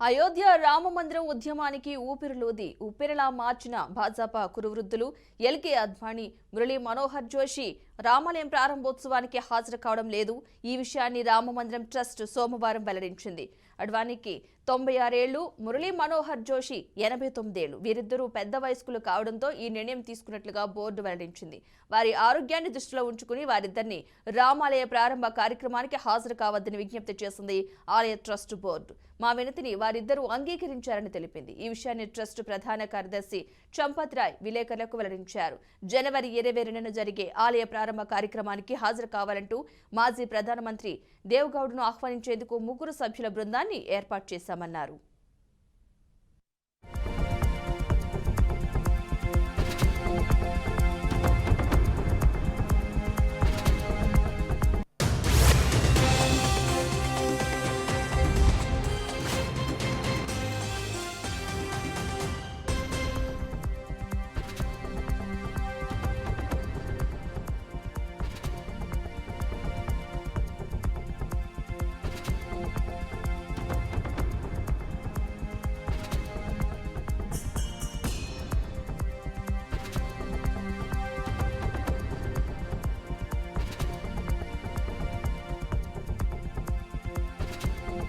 అయోధ్య రామమందిరం ఉద్యమానికి ఊపిరిలోది ఊపిరిలా మార్చిన భాజపా కురువృద్ధులు ఎల్కే అద్వానీ, మురళీ మనోహర్ జోషి రామాలయం ప్రారంభోత్సవానికి హాజరు కావడం లేదు. ఈ విషయాన్ని రామమందిరం ట్రస్ట్ సోమవారం వెల్లడించింది. అడ్వాణీకి 96 ఏళ్లు, మురళీ మనోహర్ జోషి 89 ఏళ్లు. వీరిద్దరూ పెద్ద వయస్కులు కావడంతో ఈ నిర్ణయం తీసుకున్నట్లుగా బోర్డు వెల్లడించింది. వారి ఆరోగ్యాన్ని దృష్టిలో ఉంచుకుని వారిద్దరిని రామాలయ ప్రారంభ కార్యక్రమానికి హాజరు కావద్దని విజ్ఞప్తి చేసింది ఆలయ ట్రస్ట్ బోర్డు. మా వినతిని వారిద్దరూ అంగీకరించారని తెలిపింది. ఈ విషయాన్ని ట్రస్ట్ ప్రధాన కార్యదర్శి చంపత్ రాయ్ విలేకరులకు వెల్లడించారు. జనవరి 22న జరిగే ఆలయ ప్రారంభ కార్యక్రమానికి హాజరు కావాలంటూ మాజీ ప్రధానమంత్రి దేవెగౌడను ఆహ్వానించేందుకు 3 సభ్యుల బృందాన్ని ఏర్పాటు చేశామన్నారు.